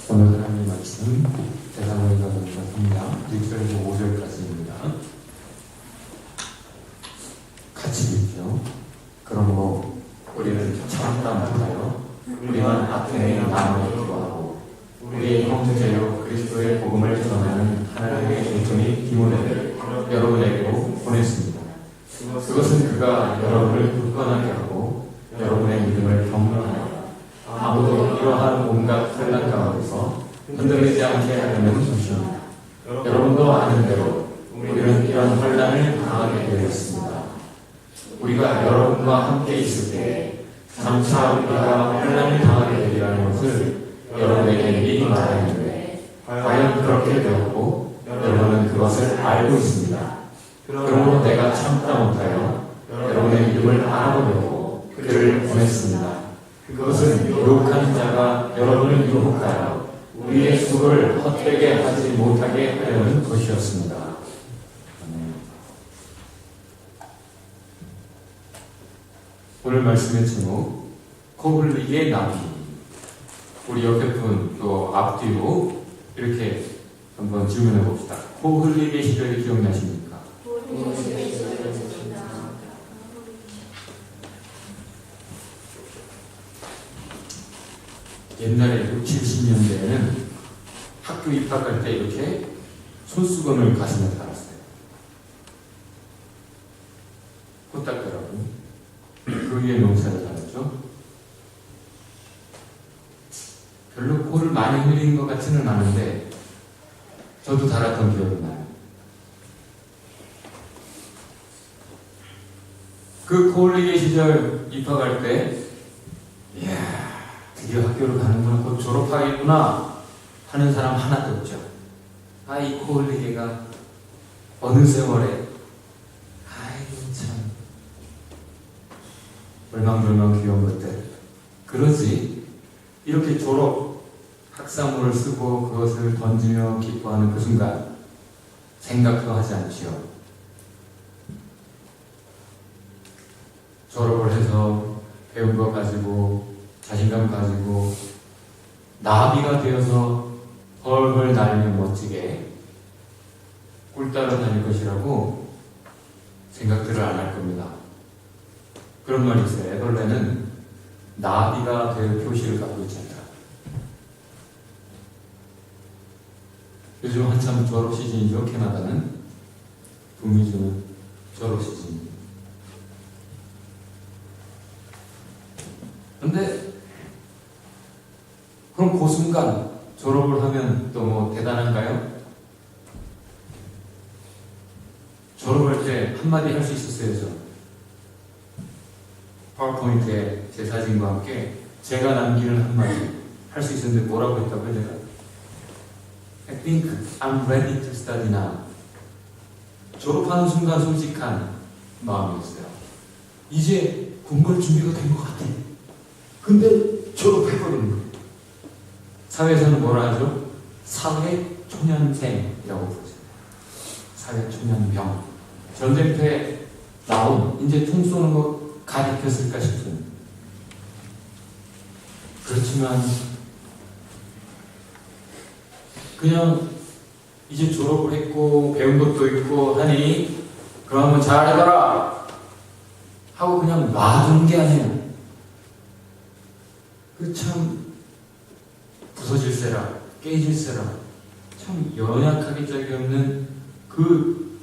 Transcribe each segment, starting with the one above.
오늘 하나님의 말씀 데살로니가전서 3장 6절에서 5절까지입니다. 같이 읽죠. 그러므로 우리는 참다 못하여 우리만 아테네에 남아 기도하고 우리의 형제요 그리스도의 복음을 전하는 하나님의 일종의 디모데를 여러분에게로 보냈습니다. 그것은 그가 여러분을 굳건하게 하고 여러분의 믿음을 격려하여 아무도 이러한 온갖 환난 가운데서 흔들리지 않게 하려는 것입니다. 여러분도 아는 대로 우리는 이런 환난을 당하게 되었습니다. 우리가 여러분과 함께 있을 때 장차 우리가 환난을 당하게 되리라는 것을 여러분에게 미리 말하였는데 과연 그렇게 되었고 여러분은 그것을 알고 있습니다. 그러므로 내가 참다 못하여 여러분의 믿음을 알아보려고 그를 보냈습니다. 그것은 유혹하는 자가 여러분을 유혹하여 우리의 수고를 헛되게 하지 못하게 하려는 것이었습니다. 오늘 말씀의 제목 코흘리의 나비. 우리 옆에 분 또 앞뒤로 이렇게 한번 질문해 봅시다. 코흘리의 시절이 기억나십니까? 옛날에 60, 70년대에는 학교 입학할 때 이렇게 손수건을 가슴에 달았어요. 코 닦으라고. 그 위에 농사를 달았죠. 별로 코를 많이 흘린 것 같지는 않은데 저도 달았던 기억이 나요. 그 코흘리의 시절 입학할 때 이야 드디어 학교를 가는구나, 곧 졸업하겠구나 하는 사람 하나도 없죠. 이 코흘리게가 어느 세월에 아이고 참 얼망졸망 귀여운 것들. 그러지 이렇게 졸업 학사물을 쓰고 그것을 던지며 기뻐하는 그 순간 생각도 하지 않지요. 졸업을 해서 배운 거 가지고 자신감 가지고 나비가 되어서 헐헐 날며 멋지게 꿀 따라 다닐 것이라고 생각들을 안 할 겁니다. 그런 말이 있어요. 애벌레는 나비가 될 표시를 갖고 있지 않다. 요즘 한참 졸업 시즌이죠. 캐나다는 북미 주는 졸업 시즌입니다. 그런데 그럼 그 순간 졸업을 하면 또 뭐 대단한가요? 졸업할 때 한마디 할 수 있었어요. 저 파워포인트에 제 사진과 함께 제가 남기는 한마디 할 수 있었는데 뭐라고 했다고요? 제가 I think I'm ready to study now. 졸업하는 순간 솔직한 마음이었어요. 이제 공부할 준비가 된 것 같아. 근데 졸업해버리는 거예요. 사회에서는 뭐라 하죠? 사회초년생이라고 부르죠. 사회초년병. 전쟁터에 나온 이제 총 쏘는 거 가리켰을까 싶은. 그렇지만 그냥 이제 졸업을 했고 배운 것도 있고 하니 그러면 잘해봐라 하고 그냥 놔둔 게 아니에요. 그 참 부서질세라 깨질세라 참 연약하기 짝이 없는 그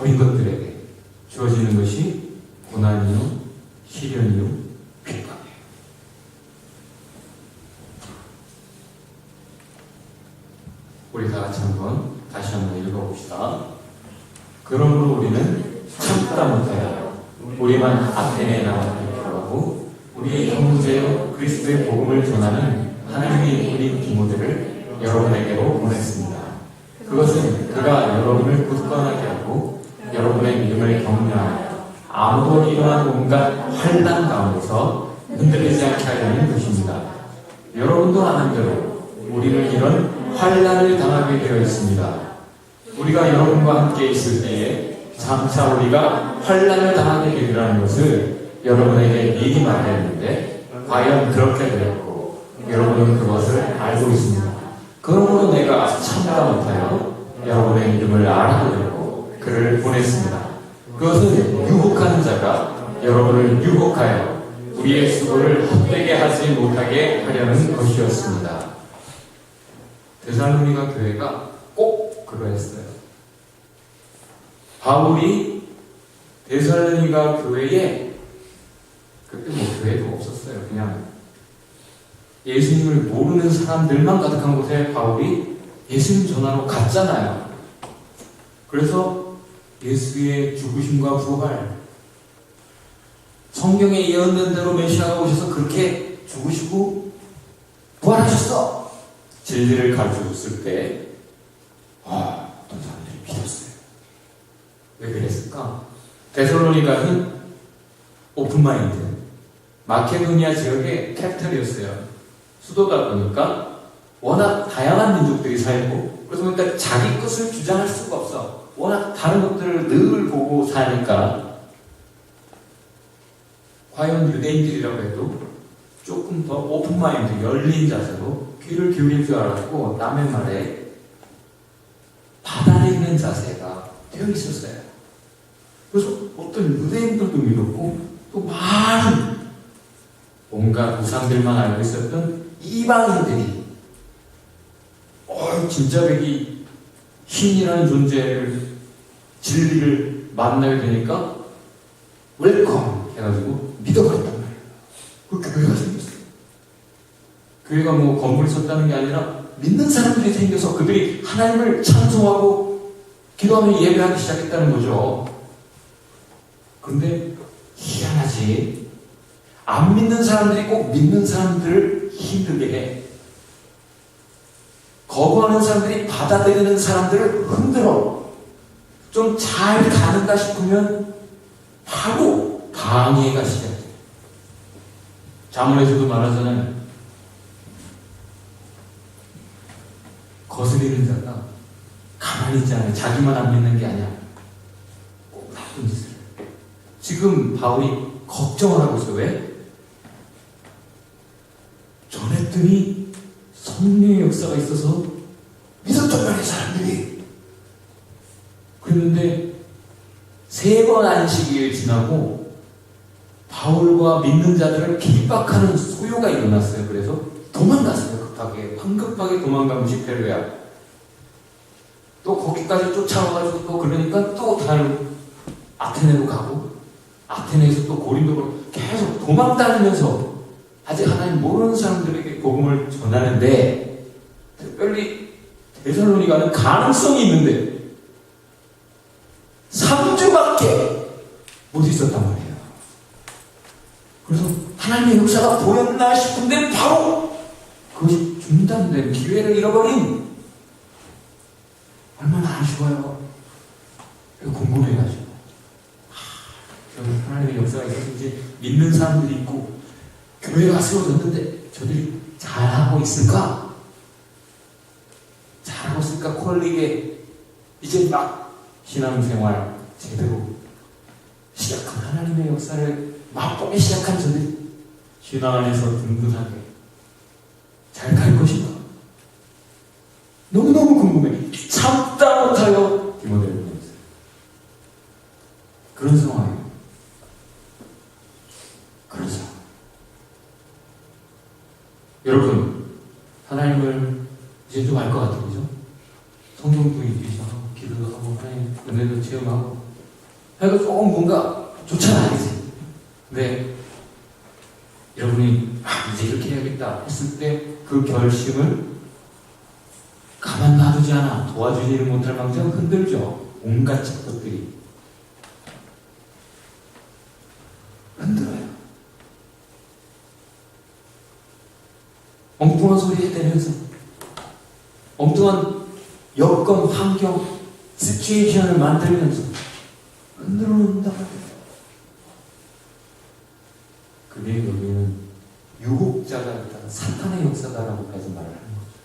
어린 것들에게 주어지는 것이 고난이요 시련이요 핍박이에요. 우리 다 같이 다시 한번 읽어봅시다. 그러므로 우리는 참다 못하여 우리만 아테네에 나와 기도하고 우리의 형제요 그리스도의 복음을 전하는 하나님의 우리 디모데를 여러분에게로 보냈습니다. 그것은 그가 여러분을 굳건하게 하고 여러분의 믿음을 격려하여 아무도 이러한 온갖 환난 가운데서 흔들리지 않게 하려는 것입니다. 여러분도 아는 대로 우리는 이런 환난을 당하게 되어 있습니다. 우리가 여러분과 함께 있을 때에 장차 우리가 환난을 당하게 되리라는 것을 여러분에게 미리 말했는데 과연 그렇게 되었고 여러분은 그것을 알고 있습니다. 그러므로 내가 참다 못하여 여러분의 이름을 알아보려고 그를 보냈습니다. 그것은 유혹하는 자가 여러분을 유혹하여 우리의 수고를 헛되게 하지 못하게 하려는 것이었습니다. 데살로니가 교회가 꼭 그러했어요. 바울이 데살로니가 교회에, 그때 뭐 교회도 없었어요. 그냥 예수님을 모르는 사람들만 가득한 곳에 바울이 예수님 전하러 갔잖아요. 그래서 예수의 죽으심과 부활, 성경에 예언된 대로 메시아가 오셔서 그렇게 죽으시고 부활하셨어! 진리를 가르쳐줬을 때 어떤 사람들이 믿었어요. 왜 그랬을까? 데살로니가는 오픈마인드, 마케도니아 지역의 캐피탈이었어요. 수도다 보니까 워낙 다양한 민족들이 살고, 그래서 그러니까 자기 것을 주장할 수가 없어. 워낙 다른 것들을 늘 보고 사니까 과연 유대인들이라고 해도 조금 더 오픈마인드, 열린 자세로 귀를 기울일 줄 알았고 남의 말에 받아들이는 자세가 되어 있었어요. 그래서 어떤 유대인들도 믿었고 또 많은 온갖 우상들만 알고 있었던 이방인들이 진짜 백이 신이라는 존재를, 진리를 만나게 되니까 웰컴 해가지고 믿어버렸단 말이에요. 그 교회가 생겼어요. 교회가 뭐 건물이 섰다는 게 아니라 믿는 사람들이 생겨서 그들이 하나님을 찬송하고 기도하며 예배하기 시작했다는 거죠. 그런데 희한하지, 안 믿는 사람들이 꼭 믿는 사람들을 힘들게 해. 거부하는 사람들이 받아들이는 사람들을 흔들어. 좀 잘 가는가 싶으면 바로 방해가 시작돼. 자문에서도 말하잖아요. 거스리는 자가 가만히 있지 않아요. 자기만 안 믿는 게 아니야. 꼭 나쁜 짓을. 지금 바울이 걱정을 하고 있어요. 왜? 전했더니 성령의 역사가 있어서 믿었단 말이에요, 사람들이. 그랬는데 3번 안식일 지나고 바울과 믿는 자들을 핍박하는 소요가 일어났어요. 그래서 도망갔어요. 급하게, 황급하게 도망간 무시페르야. 또 거기까지 쫓아와가지고 또 그러니까 또 다른 아테네로 가고, 아테네에서 또 고린도로 계속 도망다니면서 아직 하나님 모르는 사람들에게 복음을 전하는데, 특별히 데살로니가는 가능성이 있는데 3주밖에 못 있었단 말이에요. 그래서 하나님의 역사가 보였나 싶은데 바로 그것이 중단된, 기회를 잃어버린. 얼마나 아쉬워요. 궁금해가지고 하나님의 역사가 있었는지, 믿는 사람들이 있고 교회가 세워졌는데 저들이 잘하고 있을까? 잘하고 있을까? 콜릭에 이제 막 신앙생활 제대로 시작한, 하나님의 역사를 맛보기 시작한 저들이 신앙 안에서 든든하게 잘 갈 것인가? 너무너무 궁금해. 참다 못하여 디모데를 보냈어요. 그런 상황이에요. 그래서 여러분, 하나님을 이제 좀 알 것 같아요. 그죠? 성경도 읽으시고 기도도 하고 하나님 은혜도 체험하고 하여간 조금 뭔가 좋잖아, 그지? 근데 여러분이 이제 이렇게 해야겠다 했을 때 그 결심을 가만 놔두지 않아 도와주지를 못할 망정 흔들죠. 온갖 것들이 흔들어요. 엉뚱한 소리 해대면서, 엉뚱한 여건, 환경, 시츄에이션을 만들면서 흔들어 놓는다. 그게 여기는 유혹자가 있다, 사탄의 역사다라고까지 말을 하는 거죠.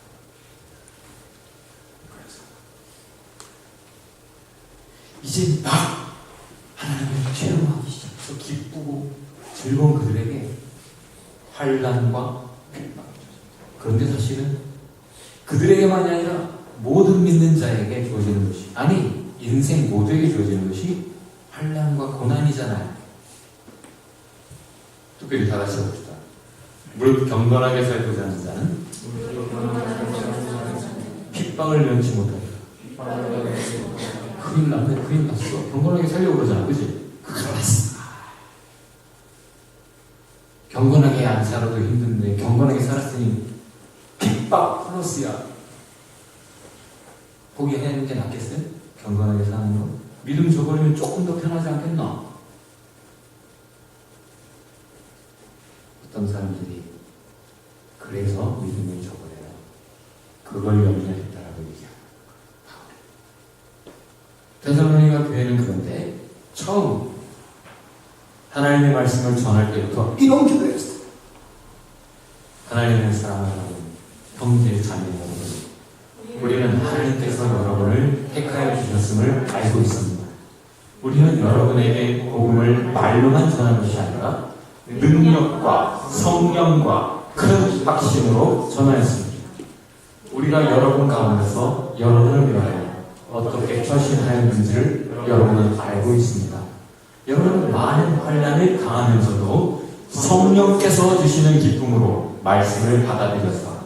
그래서 이제 막 하나님을 체험하기 시작해서 기쁘고 즐거운 그들에게 환난과 핍박이죠. 그런데 사실은 그들에게만이 아니라 모든 믿는 자에게 주어지는 것이, 아니 인생 모두에게 주어지는 것이 환난과 고난이잖아요. 특별히 다 같이 해봅시다. 무릇 경건하게 살고자 하는 자는 핍박을 면치 못하리라. 큰일 났네, 큰일 났어. 경건하게 살려고 그러잖아, 그지? 큰일 났어. 경건하게 안 살아도 힘든데 경건하게 살았으니 핍박 플러스야. 포기하는 게 낫겠어요? 경건하게 사는 거. 믿음 저버리면 조금 더 편하지 않겠나? 어떤 사람들이 그래서 믿음을 저버려요. 그걸 염려했다라고 얘기합니다. 데살로니가 교회는 그런데 처음 하나님의 말씀을 전할 때부터 이런 기도였어요. 하나님의 사랑하는 형제 자매 여러분, 우리는 하나님께서 여러분을 택하여 주셨음을 알고 있습니다. 우리는 여러분에게 복음을 말로만 전하는 것이 아니라 능력과 성령과 큰 확신으로 전하였습니다. 우리가 여러분 가운데서 여러분을 위하여 어떻게 처신하였는지를 여러분은 알고 있습니다. 여러분은 많은 환난을 당하면서도 성령께서 주시는 기쁨으로 말씀을 받아들여서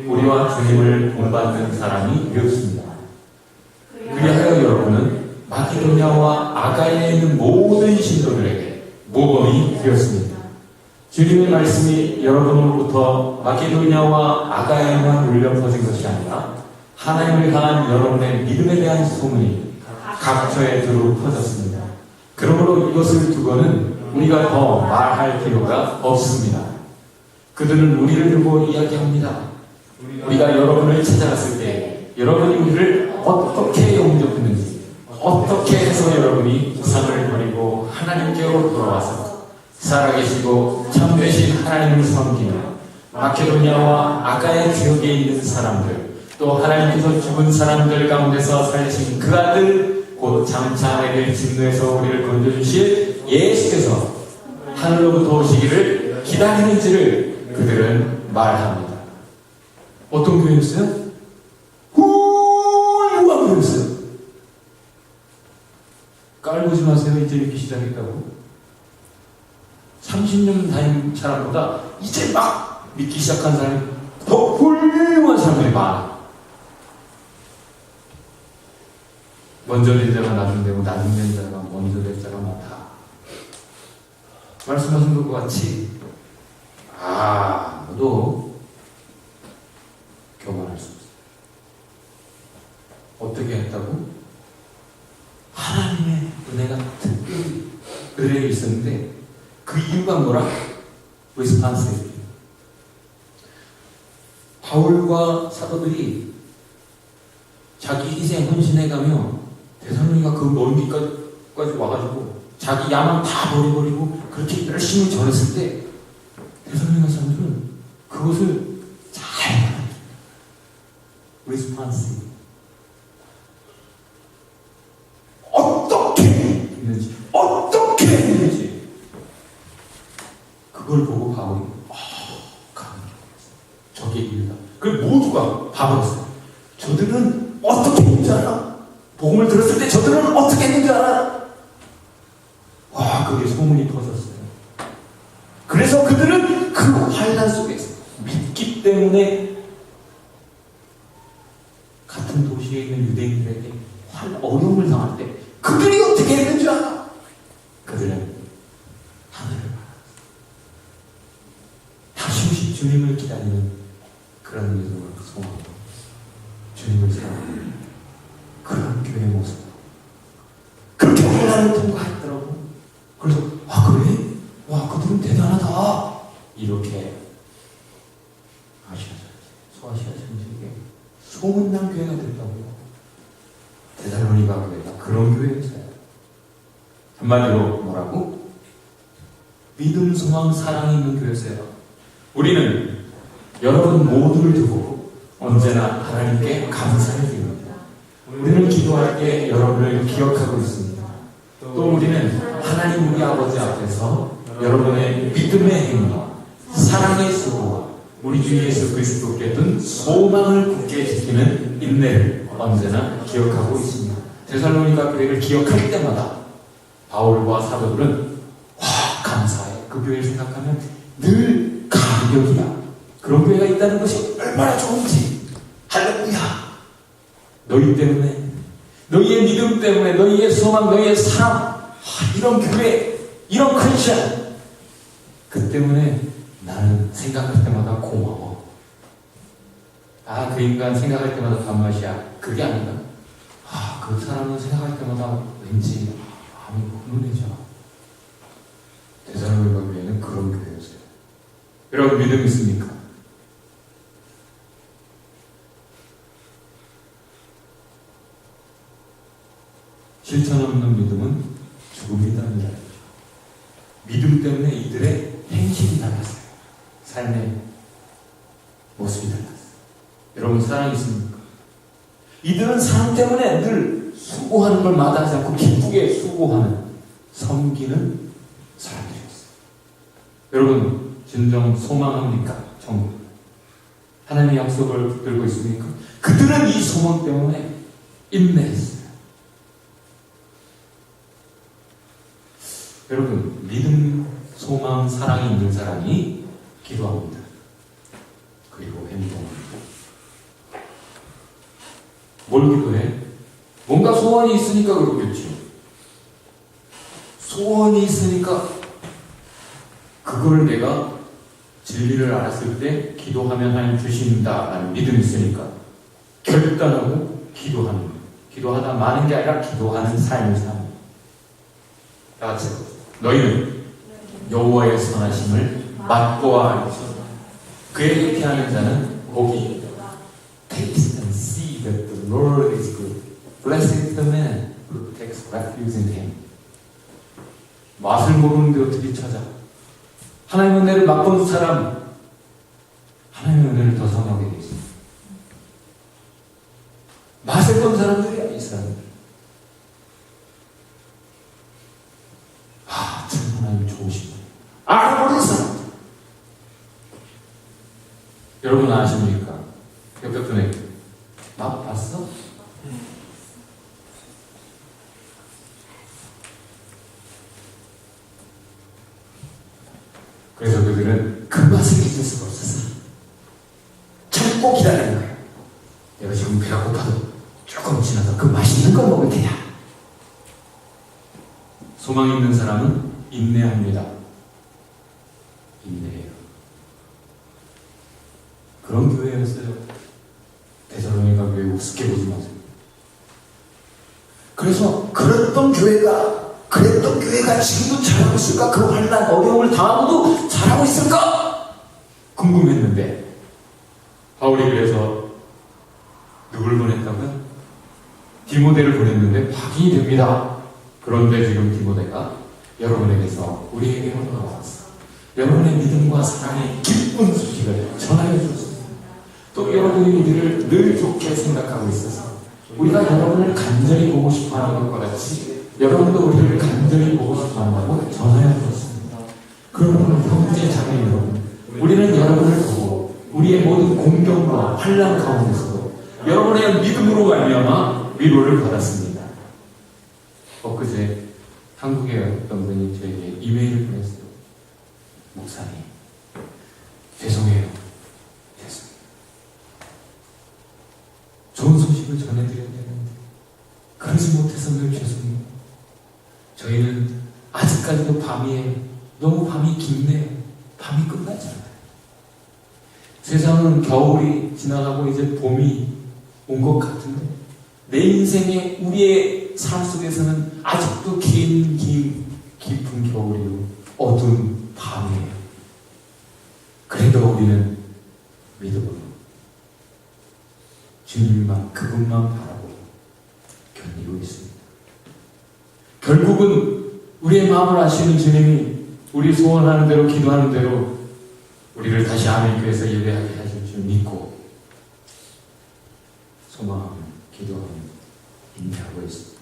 우리와 주님을 본받는 사람이 되었습니다. 그리하여 여러분은 마게도냐와 아가야에 있는 모든 신도들에게 모범이 되었습니다. 주님의 말씀이 여러분으로부터 마게도냐와 아가야에만 울려 퍼진 것이 아니라 하나님을 향한 여러분의 믿음에 대한 소문이 각처에 두루 퍼졌습니다. 그러므로 이것을 두고는 우리가 더 말할 필요가 없습니다. 그들은 우리를 두고 이야기합니다. 우리가 여러분을 찾아갔을 때 여러분이 우리를 어떻게 용접했는지, 어떻게 해서 여러분이 우상을 버리고 하나님께로 돌아와서 살아계시고 참되신 하나님을 섬기며 마케도니아와 아가의 지역에 있는 사람들, 또 하나님께서 죽은 사람들 가운데서 살리신 그 아들 곧 장차 하나님의 진노에서 우리를 건져주실 예수께서 하늘로부터 오시기를 기다리는지를 그들은 말합니다. 어떤 교회였어요? 훌륭한 교회였어요. 깔보지 마세요. 이제 믿기 시작했다고. 30년 다닌 사람보다 이제 막 믿기 시작한 사람이 더 훌륭한 사람들이 많아. 먼저 된 자가 나중 되고 나중 된 자가 먼저 된 자가 많다. 말씀하신 것과 같이 아무도 교만할 수 없어요. 어떻게 했다고? 하나님의 은혜가 특별히 그들에게 있었는데 그 이유가 뭐라? 리스판스. 바울과 사도들이 자기 희생 헌신해가며 데살로니가 그 먼 길까지 와가지고 자기 야망 다 버려버리고 그렇게 열심히 전했을 때 데살로니가 사람들은 그것을 잘 받았습니다. 리스판스. 어떻게 했는지 그걸 보고 바울이 저게 일이다. 그걸 모두가 봐버렸어요. 저들은 어떻게 했는지 알아? 복음을 들었을 때 저들은 어떻게 했는지 알아? 와, 그게 소문이 퍼졌어요. 그래서 그들은 그 환난 속에서 믿기 때문에 같은 도시에 있는 유대인들에게 어려움을 당할 때 그들이 어떻게 했는지 알아? 그들은 하늘을 바라봤어요. 다시 오실 주님을 기다리는 그런 믿음을 소망하고 주님을 사랑하는 그런 교회 모습. 그렇게 환난을 통과했더라고. 그래서 그래? 와, 그들은 대단하다. 이렇게 소아시아 전체에 소문난 교회가 됐다고요. 데살로니가 교회가 그런 교회였어요. 한마디로 뭐라고? 믿음, 소망, 사랑이 있는 교회였어요. 우리는 여러분 모두를 두고 언제나 하나님께 감사를 드립니다. 우리는 기도할 때 여러분을 기억하고 있습니다. 또 우리는 하나님 우리 아버지 앞에서 여러분의 믿음의 행위, 사랑의 수고와 우리 주 예수 그리스도께 둔 소망을 굳게 지키는 인내를 언제나 기억하고 있습니다. 데살로니가 교회를 기억할 때마다 바울과 사도들은 감사해. 그 교회를 생각하면 늘 감격이야. 그런 교회가 있다는 것이 얼마나 좋은지. 할렐루야. 너희 때문에, 너희의 믿음 때문에, 너희의 소망, 너희의 사랑, 이런 교회, 이런 크리스천, 그 때문에 나는 생각할 때마다 고마워. 그 인간 생각할 때마다 밥맛이야. 그게 아니다. 그 사람은 생각할 때마다 왠지 마음이 훈훈해져. 데살로니가 교회는 그런 교회였어요. 여러분 믿음 있습니까? 실천 없는 믿음은 죽음이다. 믿음 때문에 이들의 행실이 달랐어요. 삶의 모습이 달랐어요. 여러분 사랑이 있습니까? 이들은 사랑 때문에 늘 수고하는 걸 마다하지 않고 기쁘게 수고하는, 섬기는 사람들이었어요. 여러분 진정 소망합니까? 천국. 하나님의 약속을 붙들고 있습니까? 그들은 이 소망 때문에 인내했어요. 여러분 믿음, 소망, 사랑이 있는 사람이 기도합니다. 그리고 행동합니다. 뭘 기도해? 뭔가 소원이 있으니까 그렇겠죠. 소원이 있으니까 그걸 내가 진리를 알았을 때 기도하면 하나님 주신다라는 믿음이 있으니까 결단하고 기도하는 거예요. 기도하다 마는 게 아니라 기도하는 삶을 사는 거예요. 다 같이 너희는 여호와의 선하심을 맛보아 알지. 그에게 피하는 자는 복이 있다. Taste and see that the Lord is good. Blessed is the man who takes refuge in him. 맛을 모르는데 어떻게 찾아? 하나님의 은혜를 맛본 사람, 하나님의 은혜를 더 사모하게 되어 있습니다. 맛을 본 사람들이야, 이 사람들. 참 하나님 좋으시다. 알아버린 사람. 여러분 아십니까? 옆에 분에게 맛 봤어? 그래서 그들은 그 맛을 잊을 수가 없었어. 참고 기다리는 거예요. 내가 지금 배가 고파도 조금 지나서 그 맛있는 걸 먹을 테야. 소망 있는 사람은 인내합니다. 인내해요. 그런 교회였어요. 데살로니가 교회 우습게 보지 마세요. 그래서 그랬던 교회가 지금도 잘하고 있을까? 그 환난 어려움을 당하고도 잘하고 있을까? 궁금했는데 바울이 그래서 누굴 보냈다고요? 디모데를 보냈는데 확인이 됩니다. 그런데 지금 디모데가 여러분에게서 우리에게만 돌아왔어. 여러분의 믿음과 사랑의 기쁜 소식을 전하여 주었습니다. 또 여러분이 우리를 늘 좋게 생각하고 있어서 우리가 여러분을 간절히 보고 싶어하는 것과 같이 여러분도 우리를 간절히 보고 싶어한다고 전하여 주었습니다. 그러므로 형제 자매 여러분, 우리는 여러분을 보고 우리의 모든 공경과 환난 가운데서도 여러분의 믿음으로 말미암아 위로를 받았습니다. 엊그제 한국에 어떤 분이 저에게 이메일을 보냈어요. 목사님, 죄송해요. 좋은 소식을 전해드려야 되는데 그러지 못해서 늘 죄송해요. 저희는 아직까지도 밤이에요. 너무 밤이 깊네요. 밤이 끝나지 않아요. 세상은 겨울이 지나가고 이제 봄이 온 것 같은데 내 인생에 우리의 삶 속에서는 아직도 깊은 겨울이요. 어두운 밤이에요. 그래도 우리는 믿음으로 주님만, 그분만 바라보고 견디고 있습니다. 결국은 우리의 마음을 아시는 주님이 우리 소원하는 대로, 기도하는 대로 우리를 다시 아멘교회에서 예배하게 하실 줄 믿고 소망하며 기도하며 인내하고 있습니다.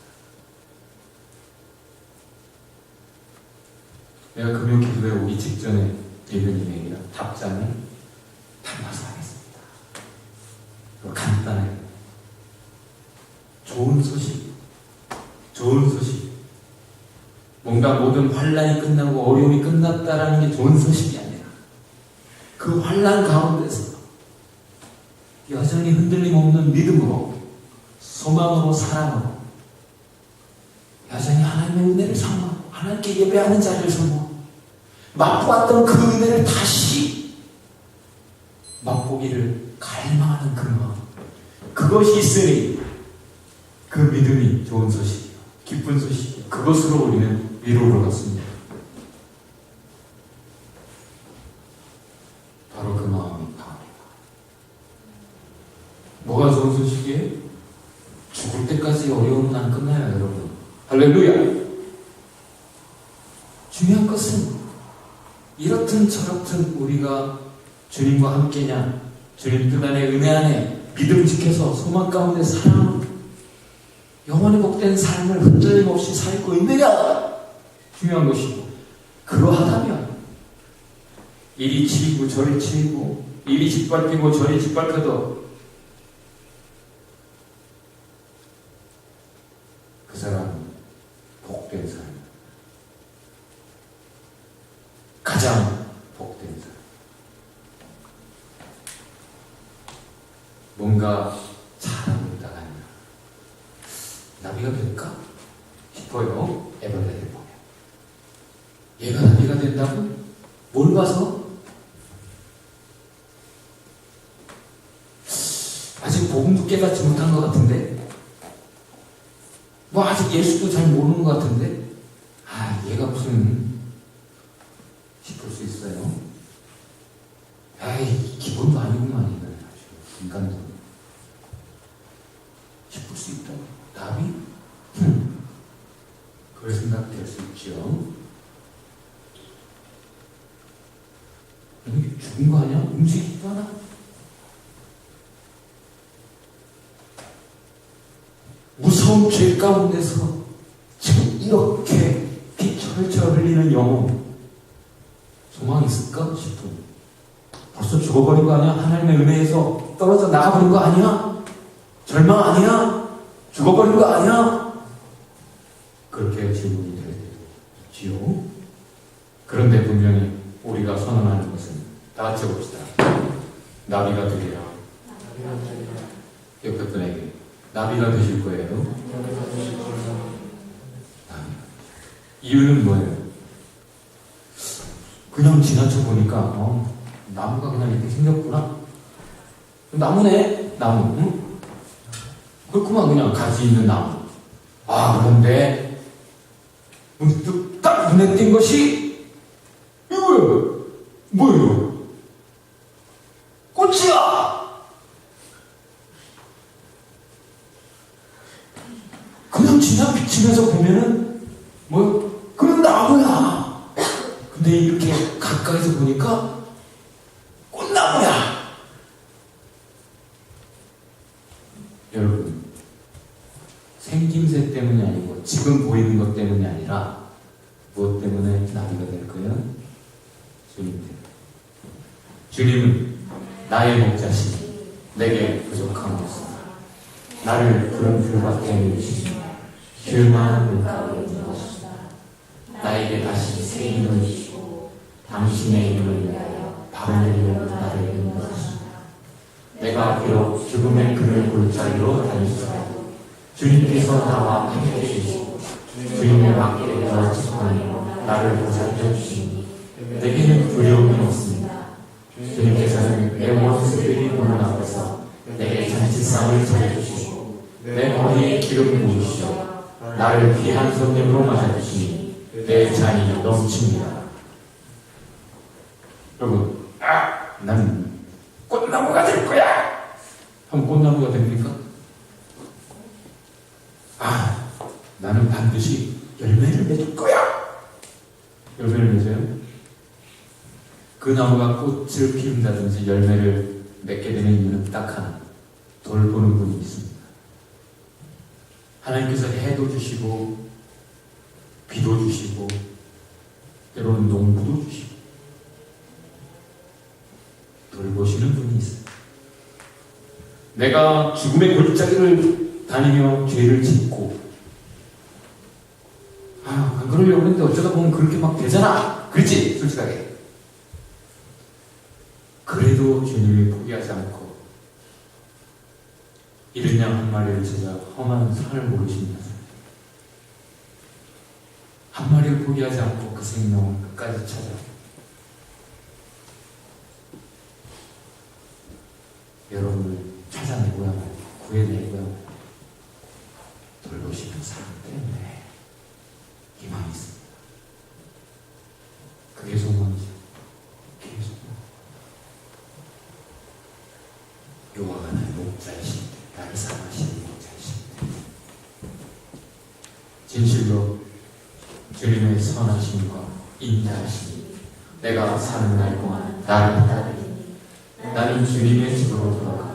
내가 금요 기도에 오기 직전에 읽은 이메일이라 답장을 간단해요. 좋은 소식. 좋은 소식. 뭔가 모든 환란이 끝나고 어려움이 끝났다라는 게 좋은 소식이 아니라 그 환란 가운데서 여전히 흔들림 없는 믿음으로, 소망으로, 사랑으로 여전히 하나님의 은혜를 사모하고 하나님께 예배하는 자리를 사모하고 맛보았던 그 은혜를 다시 맛보기를 갈망하는 그 마음, 그것이 있으니 그 믿음이 좋은 소식이요, 기쁜 소식이요, 그것으로 우리는 위로를 얻습니다. 바로 그 마음이 바랍니다. 뭐가 좋은 소식이에요? 죽을 때까지 어려움은 안 끝나요, 여러분. 할렐루야! 중요한 것은 이렇든 저렇든 우리가 주님과 함께냐, 주님 뜻 안에, 은혜 안에 믿음 지켜서 소망 가운데 사랑, 영원히 복된 삶을 흔들림 없이 살고 있느냐, 중요한 것이고, 그러하다면 이리 치이고 저리 치이고 이리 짓밟히고 저리 짓밟혀도 그 사람은 복된 삶, 가장 복된 삶. 뭔가 잘하고 있다가 아니라 나비가 될까 싶어요. 에버레드를 보면 얘가 나비가 된다고? 뭘 봐서? 아직 복음도 깨닫지 못한 것 같은데, 뭐 아직 예수도 잘 모르는 것 같은데, 아 얘가 무슨 싶을 수 있어요. 아이 기본도 아니구만, 이건 아주 인간도 싶을 수 있다. 나비? 그럴 생각될 수 있죠. 여기 죽은 거 아니야? 움직이지도 않아? 무서운 죄 가운데서 지금 이렇게 피 철철 흘리는 영혼, 소망이 있을까 싶은, 벌써 죽어버린 거 아니야? 하나님의 은혜에서 떨어져 나가버린 거 아니야? 절망 아니야? 죽어버린 거 아니야? 그렇게 질문이 되지요. 그런데 분명히 우리가 선언하는 것은, 다 같이 봅시다. 나비가 되리라. 옆에 분에게 나비가 되실 거예요. 이유는 뭐예요? 그냥 지나쳐 보니까 나무가 그냥 이렇게 생겼구나. 나무네, 나무. 응? 그렇구만, 그냥 가지 있는 나무. 아, 그런데 문득 딱 눈에 띈 것이 이거예요. 뭐예요? 꽃이야! 그냥 지나치면서 보면은 뭐 그런 나무야. 근데 이렇게 가까이서 보니까 꽃나무야. 여러분, 생김새 때문이 아니고 지금 보이는 것 때문이 아니라 무엇 때문에 나비가 될 거예요? 주님 때문에. 주님은 나의 목자시니 내게 부족함이 없으나 나를 푸른 풀밭에 누이시니 쉴만한 물가에 누우시다. 나에게 다시 새 힘을 주시고 당신의 이름을 위하여 밤을 위하여 나를 인도하시다. 내가 비록 죽음의 그늘 골짜기로 다니더라도 주님께서 나와 함께 계시고 주님의 밖에 지팡이로 나를 보살펴 주시니 내게는 두려움이 없습니다. 주님께서는 내 원수들이 보는 앞에서 내게 잔치상을 차려주시고 내 머리에 기름 부으시어 나를 귀한 손님으로 맞아주시니 내 잔이 넘칩니다. 여러분, 나는 꽃나무가 될 거야! 한번 꽃나무가 됩니까? 나는 반드시 열매를 맺을 거야! 열매를 맺어요? 그 나무가 꽃을 피운다든지 열매를 맺게 되는 이유는 딱 하나, 돌보는 분이 있습니다. 하나님께서 해도 주시고 비도 주시고 때로는 농부도 주시고 돌보시는 분이 있어요. 내가 죽음의 골짜기를 다니며 죄를 짓고 안 그러려고 했는데 어쩌다 보면 그렇게 막 되잖아. 그렇지? 솔직하게. 그래도 주님이 포기하지 않고 이른 양 한 마리를 찾아 험한 산을 모르십니다. 한 마리를 포기하지 않고 그 생명을 끝까지 찾아 여러분을 찾아내고야 말고 구해내고야 말고 돌보시는 사람 때문에 희망이 있습니다. 그게 소망이죠. 그게 소망. 여호와가 나의 목자이신데 나를 사랑하시는 목자이신데 진실로 주님의 선하심과 인자하심이 내가 사는 날 동안 나를 따르니 나는 주님의 집으로 돌아가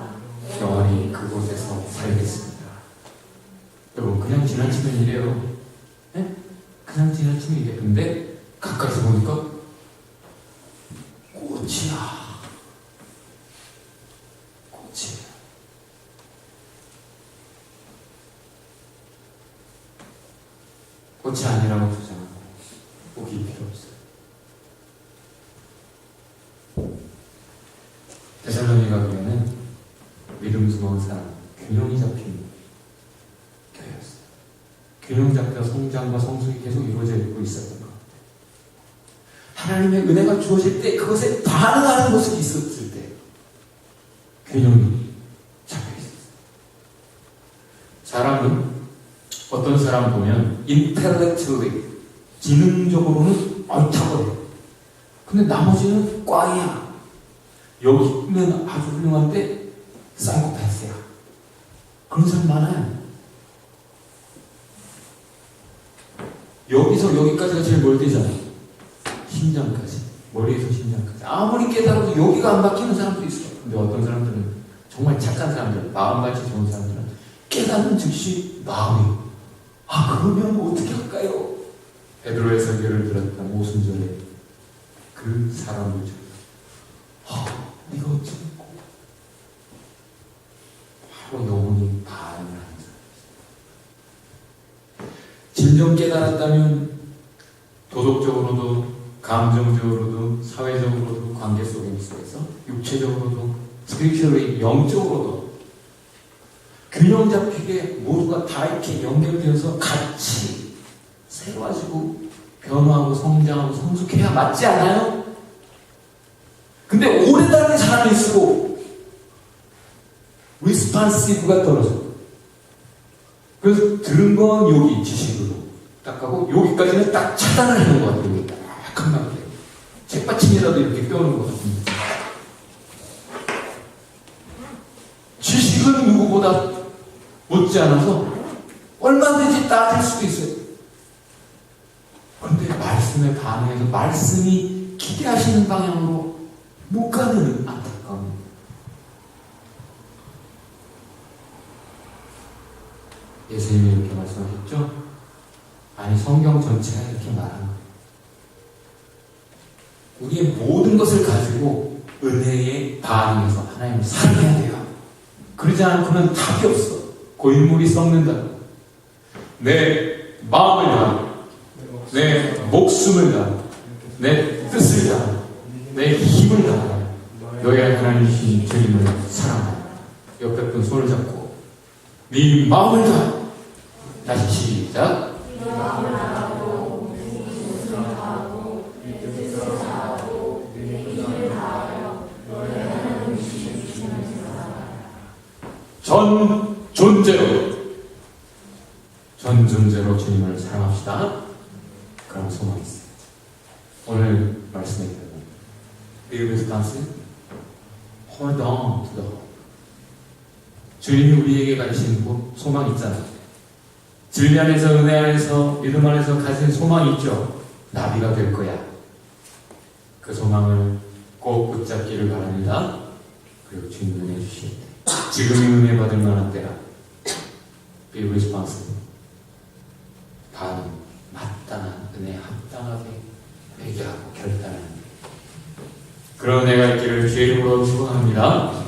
영원히 그곳에서 살겠습니다. 여러분 그냥 지나치면 이래요. 네? 그냥 지나치면 이래. 근데 가까이서 보니까 꽃이야. 꽃이야. 꽃이 아니라고 주장하고 꽃이 필요 없어요. 데살로니가 교회는 믿음스러운 사람, 균형이 잡힌 교회였어요. 균형 잡혀 성장과 성숙이 계속 이루어져 있고 있었던 것 같아요. 하나님의 은혜가 주어질 때 그것에 반응하는 모습이 있었을 때 균형이 잡혀 있었어요. 사람은 어떤 사람 보면 intellectually 지능적으로는 옳다고 해요. 근데 나머지는 꽝이야. 여기는 아주 훌륭한데 사이코패스야. 그런 사람 많아요. 여기서 여기까지가 제일 멀대잖아요. 심장까지. 머리에서 심장까지. 아무리 깨달아도 여기가 안 바뀌는 사람도 있어요. 근데 어떤 사람들은 정말 착한 사람들, 마음같이 좋은 사람들은 깨닫는 즉시 마음이 그러면 어떻게 할까요? 베드로의 설교를 들었던 오순절에 그 사람을 네가 어쩌고 바로 영혼이 반응을 하는 사람. 진정 깨달았다면 도덕적으로도 감정적으로도 사회적으로도 관계 속에서 육체적으로도 스피리추얼리 영적으로도 균형 잡히게 모두가 다 이렇게 연결되어서 같이 새로워지고 변화하고 성장하고 성숙해야 맞지 않아요? 근데 오래 다니는 사람일수록 리스판시브가 떨어져. 그래서 들은 건 여기 지식으로 딱 하고 여기까지는 딱 차단을 해놓은 것 같아요. 딱 한마디로 책받침이라도 이렇게 껴놓은 것 같습니다. 지식은 누구보다 못지않아서 얼마든지 따질 수도 있어요. 그런데 말씀에 반응해서 말씀이 기대하시는 방향으로 못 가는 안타까움입니다. 예수님이 이렇게 말씀하셨죠? 아니 성경 전체가 이렇게 말하는 거예요. 우리의 모든 것을 가지고 은혜에 반응해서 하나님을 사랑해야 돼요. 그러지 않고는 답이 없어. 고인물이 썩는다. 내 마음을 다, 내 목숨을 다, 내 뜻을 다, 내 힘을 다 너희 하나님이신 주님을 사랑하라. 옆에 분 손을 잡고 네 마음을 다. 다시 시작. 전 존재로 주님을 사랑합시다. 그런 소망이 있습니다. 오늘 말씀에 대한 리뷰스 단스 Hold on to the hope. 주님이 우리에게 가르치는 소망이 있잖아요. 진리 안에서 은혜 안에서 믿음 안에서 가진 소망이 있죠. 나비가 될 거야. 그 소망을 꼭 붙잡기를 바랍니다. 그리고 주님 은혜 주실 때 지금이 은혜 받을 만한 때라. Be responsible. 반응, 마땅한 은혜 합당하게 회개하고 결단하는 그런 은혜가 있기를 주의 이름으로 축원합니다.